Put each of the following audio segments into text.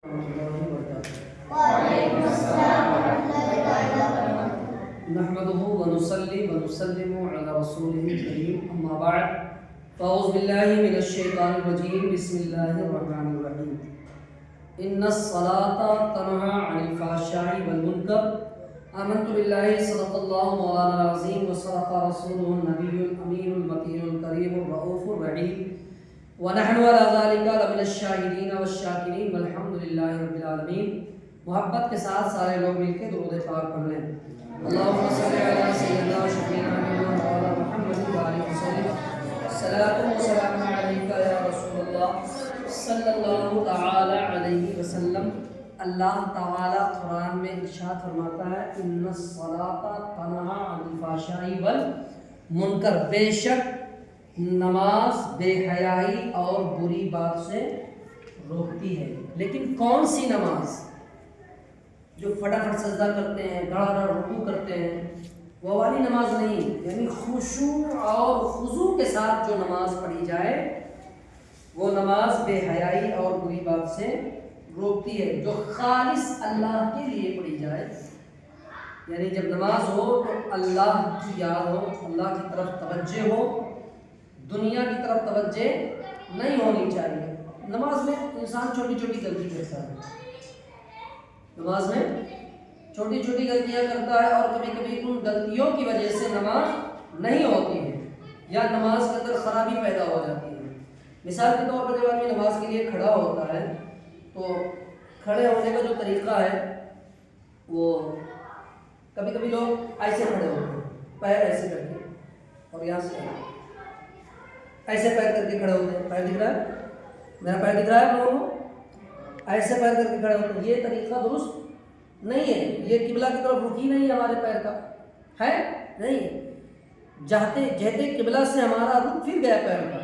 وعلیکم السلام ورحمۃ اللہ وبرکاتہ۔ نحمده ونصلي ونسلم على رسوله الكريم اما بعد فاعوذ بالله من الشيطان الرجيم بسم الله الرحمن الرحيم ان الصلاة تنهى عن الفحشاء والمنكر آمنت بالله صدق الله مولانا العظيم وصدق رسوله النبي الأمين المتين الكريم الرؤوف الرحيم ونحن على ذلك لمن الشاهدين والشاكرين والحمد لله رب العالمين۔ محبت کے ساتھ سارے لوگ مل کے درود پاک پڑھ لیں۔ اللهم صل على سيدنا وشفيعنا مولانا محمد وعلى آله وسلم صلاة وسلام عليك يا رسول الله صلی اللہ تعالی علیہ وسلم۔ اللہ تعالی قرآن میں ارشاد فرماتا ہے ان الصلاۃ تنہی عن الفحشاء والمنکر، بے شک نماز بے حیائی اور بری بات سے روکتی ہے۔ لیکن کون سی نماز؟ جو فٹافٹ سجدہ کرتے ہیں، گڑا رکوع کرتے ہیں، وہ والی نماز نہیں، یعنی خشوع اور خضوع کے ساتھ جو نماز پڑھی جائے وہ نماز بے حیائی اور بری بات سے روکتی ہے۔ جو خالص اللہ کے لیے پڑھی جائے، یعنی جب نماز ہو تو اللہ کی یاد ہو، اللہ کی طرف توجہ ہو، دنیا کی طرف توجہ نہیں ہونی چاہیے۔ نماز میں انسان چھوٹی چھوٹی غلطی کرتا ہے، نماز میں چھوٹی چھوٹی غلطیاں کرتا ہے اور کبھی کبھی ان غلطیوں کی وجہ سے نماز نہیں ہوتی ہے یا نماز کے اندر خرابی پیدا ہو جاتی ہے۔ مثال کے طور پر جب آدمی نماز کے لیے کھڑا ہوتا ہے تو کھڑے ہونے کا جو طریقہ ہے وہ کبھی کبھی لوگ ایسے کھڑے ہوتے ہیں، پیر ایسے کر کے، اور یہاں سے ایسے پیر کر کے کھڑے ہوتے ہیں۔ پیر دکھ رہا ہے؟ میرا پیر دکھ رہا ہے آپ لوگوں کو؟ ایسے پیر کر کے کھڑے ہوتے ہیں، یہ طریقہ درست نہیں ہے۔ یہ قبلہ کی طرف رخ ہی نہیں ہے ہمارے پیر کا، ہے نہیں ہے۔ جہتے قبلہ سے ہمارا رخ پھر گیا پیر کا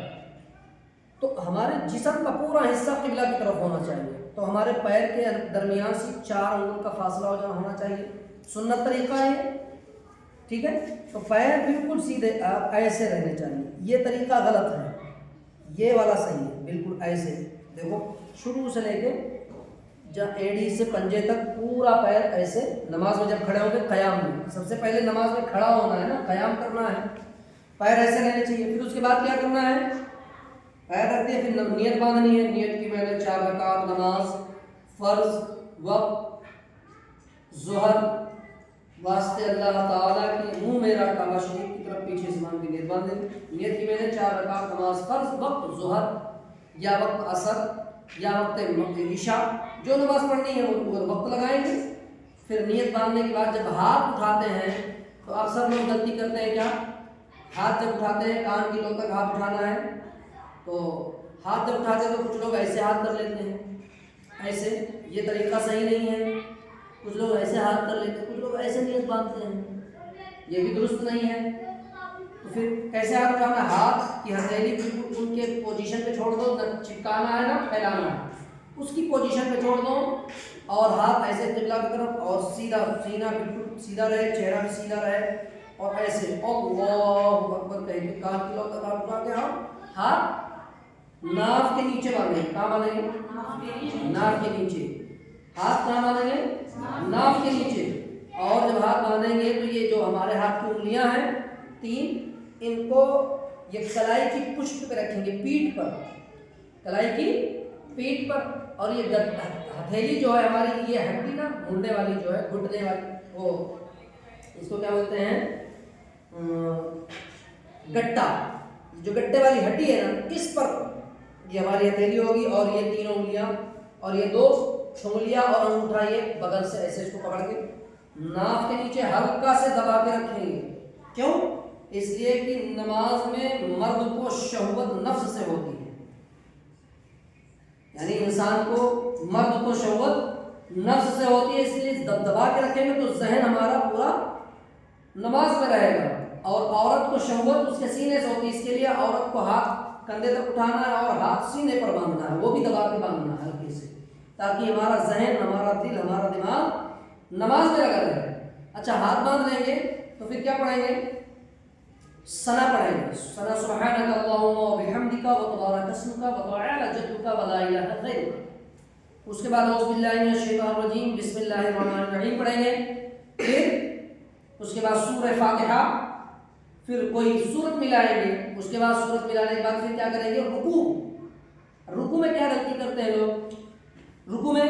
تو ہمارے جسم کا پورا حصہ قبلہ کی طرف ہونا چاہیے، تو ہمارے پیر کے درمیان سے 4 انگل کا فاصلہ ہونا چاہیے، سنت طریقہ ہے، ٹھیک ہے؟ تو پیر بالکل سیدھے ایسے رہنے چاہیے۔ یہ طریقہ غلط ہے، یہ والا صحیح ہے، بالکل ایسے دیکھو، شروع سے لے کے ایڑی سے پنجے تک پورا پیر ایسے۔ نماز میں جب کھڑے ہوں گے قیام میں، سب سے پہلے نماز میں کھڑا ہونا ہے نا، قیام کرنا ہے، پیر ایسے رہنے چاہیے۔ پھر اس کے بعد کیا کرنا ہے؟ پیر رکھتے ہیں، پھر نیت باندھنی ہے۔ نیت کی میں نے 4 رکعت نماز فرض وقت ظہر واسطے اللہ تعالیٰ کی منہ میرا کعبہ شریف کی طرف پیچھے سے مان کی نیت باندھ دیں۔ نیت کی میں نے 4 رکعت نماز فرض وقت ظہر یا وقت عصر یا وقت عشاء، جو نماز پڑھنی ہے وہ وقت لگائیں گے۔ پھر نیت باندھنے کے بعد جب ہاتھ اٹھاتے ہیں تو اکثر لوگ غلطی کرتے ہیں، کیا؟ ہاتھ جب اٹھاتے ہیں، کان کی لو تک ہاتھ اٹھانا ہے، تو ہاتھ جب اٹھاتے ہیں تو کچھ لوگ ایسے ہاتھ کر لیتے ہیں، ایسے، یہ طریقہ صحیح نہیں ہے۔ کچھ لوگ ایسے ہاتھ کر لیتے ہیں، کچھ لوگ ایسے نیت باندھتے ہیں، یہ بھی درست نہیں ہے۔ تو پھر کیسے ہاتھ اٹھانا؟ ہاتھ کی ہتھیلی بالکل ان کے پوزیشن پہ چھوڑ دو، نہ چپکانا ہے نہ پھیلانا ہے، اس کی پوزیشن پہ چھوڑ دو، اور ہاتھ ایسے قبلہ کی طرف، اور سیدھا سینہ بالکل سیدھا رہے، چہرہ بھی سیدھا رہے، اور ایسے اللہ اکبر کہہ کے کان کی لو تک ہاتھ اٹھا کے ہاتھ ناف کے نیچے باندھیں۔ کہاں باندھیں گے؟ ناف کے نیچے۔ ہاتھ کہاں باندھیں گے؟ ناف کے نیچے۔ اور جب ہاتھ باندھیں گے تو یہ جو ہمارے ہاتھ کی انگلیاں ہیں 3، ان کو یہ کلائی کی پشت پہ رکھیں گے، پیٹھ پر، کلائی کی پیٹھ پر، اور یہ ہتھیلی جو ہے ہماری، یہ ہڈی نا مونڈے والی جو ہے، گھٹنے والی، وہ اس کو کیا بولتے ہیں؟ گٹا، جو گٹے والی ہڈی ہے نا، اس پر یہ ہماری ہتھیلی ہوگی، اور یہ 3 انگلیاں اور یہ 2 انگلیاں اور انگوٹھا یہ بغل سے ایسے اس کو پکڑ کے ناف کے نیچے ہلکا سے دبا کے رکھیں گے۔ کیوں؟ اس لیے کہ نماز میں مرد کو شہوت نفس سے ہوتی ہے، یعنی انسان کو مرد کو شہوت نفس سے ہوتی ہے، اس لیے دبا کے رکھیں گے تو ذہن ہمارا پورا نماز میں رہے گا۔ اور عورت کو شہوت اس کے سینے سے ہوتی ہے، اس کے لیے عورت کو ہاتھ کندھے تک اٹھانا ہے اور ہاتھ سینے پر باندھنا ہے، وہ بھی دبا کے باندھنا ہے ہلکے سے، تاکہ ہمارا ذہن، ہمارا دل، ہمارا دماغ نماز میں لگا رہے۔ اچھا، ہاتھ باندھ لیں گے تو پھر کیا پڑھیں گے؟ ثنا پڑھیں گے، ثنا سبحانک اللہم و بحمدک و تبارک اسمک و تعالی جدک و لا الہ غیرک۔ اس کے بعد اعوذ باللہ من الشیطان الرجیم بسم اللہ الرحمن الرحیم پڑھیں گے، پھر اس کے بعد سورہ فاتحہ، پھر کوئی سورت ملائیں گے، اس کے بعد سورت ملانے کے بعد پھر کیا کریں گے، رکوع میں کیا غلطی کرتے ہیں لوگ، رکوع میں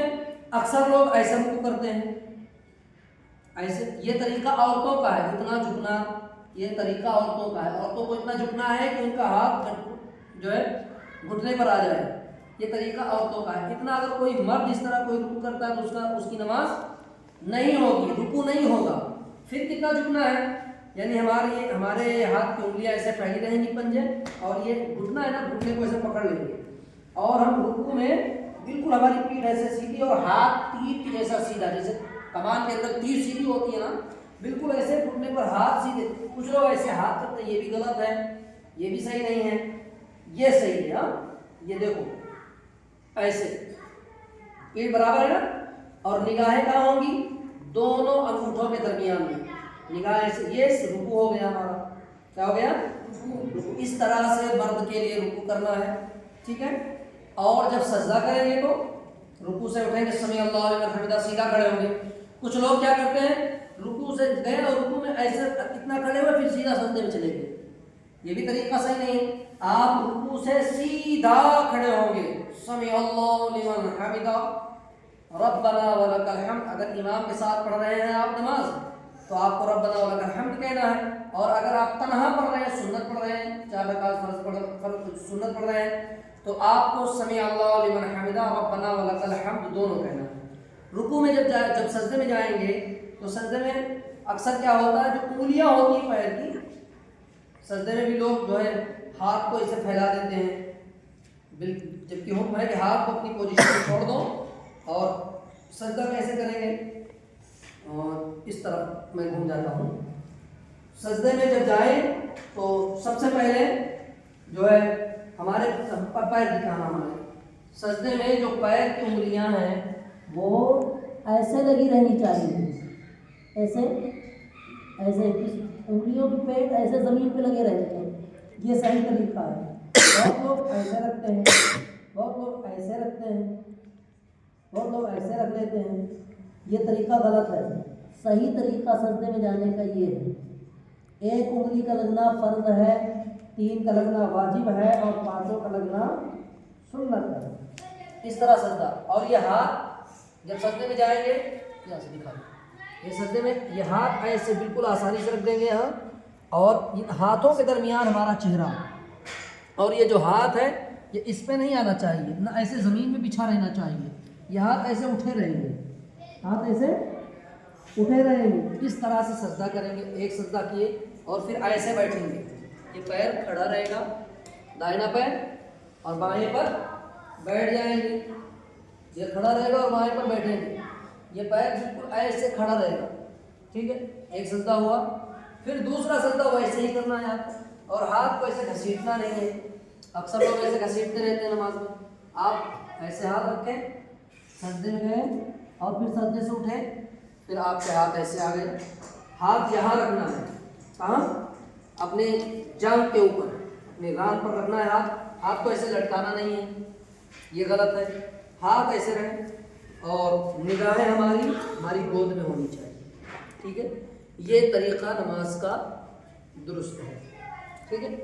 اکثر لوگ ایسا رکوع کرتے ہیں، ایسے یہ طریقہ عورتوں کا ہے، اتنا جھکنا یہ طریقہ عورتوں کا ہے، عورتوں کو اتنا جھکنا ہے کہ ان کا ہاتھ جو ہے گھٹنے پر آ جائے، یہ طریقہ عورتوں کا ہے، اتنا اگر کوئی مرد اس طرح کوئی رکوع کرتا ہے تو اس کی نماز نہیں ہوگی، رکوع نہیں ہوگا۔ پھر کتنا جھکنا ہے، یعنی ہمارے ہاتھ کی انگلیاں ایسے پھیلی رہیں گی پنجے، اور یہ گھٹنا ہے نا، گھٹنے کو ایسے پکڑ لیں گے، اور ہم رکوع میں بالکل ہماری پیٹھ ایسے سیدھی اور ہاتھ تیر کی جیسا سیدھا، جیسے کمان کے اندر تیر سیدھی ہوتی ہے نا، بالکل ایسے گھٹنے پر ہاتھ سیدھے۔ کچھ لوگ ایسے ہاتھ کرتے ہیں، یہ بھی غلط ہے، یہ بھی صحیح نہیں ہے، یہ صحیح ہے۔ ہاں یہ دیکھو ایسے پیٹھ برابر ہے نا، اور نگاہیں کہاں ہوں گی، دونوں انگوٹھوں کے درمیان میں نگاہیں سے، یہ رکوع ہو گیا ہمارا، کیا ہو گیا، رکوع۔ اس طرح سے مرد کے لیے رکوع کرنا ہے، ٹھیک ہے۔ اور جب سجدہ کریں گے تو رکوع سے اٹھیں گے، سمیع اللہ لمن حمدہ، سیدھا کھڑے ہوں گے۔ کچھ لوگ کیا کرتے ہیں، رکوع سے گئے اور رکوع میں ایسے اتنا کھڑے ہوئے پھر سیدھا سجدے میں چلے گئے، یہ بھی طریقہ صحیح نہیں ہے۔ آپ رکوع سے سیدھا کھڑے ہوں گے، سمیع اللہ لمن حمدہ ربنا ولک الحمد، اگر امام کے ساتھ پڑھ رہے ہیں آپ نماز تو آپ کو ربنا ولک الحمد کہنا ہے، اور اگر آپ تنہا پڑھ رہے ہیں، سنت پڑھ رہے ہیں، 4 رکعت فرض سنت پڑھ رہے ہیں، تو آپ کو سمیع اللہ لمن حمدہ ربنا ولک الحمد دونوں کہنا ہے۔ رکوع میں جب سجدے میں جائیں گے تو سجدے میں اکثر کیا ہوتا ہے، جو انگلیاں ہوتی ہیں پیر کی، سجدے میں بھی لوگ جو ہے ہاتھ کو اسے پھیلا دیتے ہیں، جبکہ حکم ہے کہ ہاتھ کو اپنی پوزیشن میں چھوڑ دو، اور سجدہ کیسے کریں گے، اور اس طرف میں گھوم جاتا ہوں۔ سجدے میں جب جائیں تو سب سے پہلے جو ہے ہمارے پیر دکھانا، ہمارے سجدے میں جو پیر کی انگلیاں ہیں وہ ایسے لگی رہنی چاہیے، ایسے انگلیوں کی پیٹ ایسے زمین پہ لگے رہنے چاہیے، یہ صحیح طریقہ ہے۔ بہت لوگ ایسے رکھتے ہیں، بہت لوگ ایسے رکھتے ہیں، بہت لوگ ایسے رکھ لیتے ہیں، یہ طریقہ غلط ہے۔ صحیح طریقہ سجدے میں جانے کا یہ ہے، ایک انگلی کا لگنا فرض ہے، 3 کا لگنا واجب ہے، اور 5 کا لگنا سنت ہے، اس طرح سجدہ۔ اور یہ ہاتھ جب سجدے میں جائیں گے، یہاں سے دکھا دیں، یہ سجدے میں یہ ہاتھ ایسے بالکل آسانی سے رکھ دیں گے یہاں، اور ہاتھوں کے درمیان ہمارا چہرہ، اور یہ جو ہاتھ ہے یہ اس پہ نہیں آنا چاہیے، نہ ایسے زمین میں بچھا رہنا چاہیے، یہ ہاتھ ایسے اٹھے رہیں گے، ہاتھ ایسے اٹھے رہیں گے، اس طرح سے سجدہ کریں گے۔ ایک سجدہ کیے اور پھر ایسے بیٹھیں گے، یہ پیر کھڑا رہے گا، دائنا پیر، اور بائیں پر بیٹھ جائیں گے، یہ کھڑا رہے گا اور بائیں پر بیٹھیں گے، یہ پیر بالکل ایسے کھڑا رہے گا، ٹھیک ہے۔ ایک سجدہ ہوا، پھر دوسرا سجدہ ویسے ہی کرنا ہے آپ، اور ہاتھ کو ایسے گھسیٹنا نہیں ہے، اکثر لوگ ایسے گھسیٹتے رہتے ہیں نماز میں۔ آپ ایسے ہاتھ رکھیں، سجدے میں گئے اور پھر سجدے سے اٹھے، پھر آپ کے ہاتھ ایسے آ گئے، ہاتھ یہاں رکھنا ہے، کہاں، اپنے جانب کے اوپر، اپنے ران پر رکھنا ہے ہاتھ کو ایسے لٹکانا نہیں ہے، یہ غلط ہے۔ ہاتھ ایسے رہیں، اور نگاہیں ہماری گود میں ہونی چاہیے، ٹھیک ہے۔ یہ طریقہ نماز کا درست ہے، ٹھیک ہے۔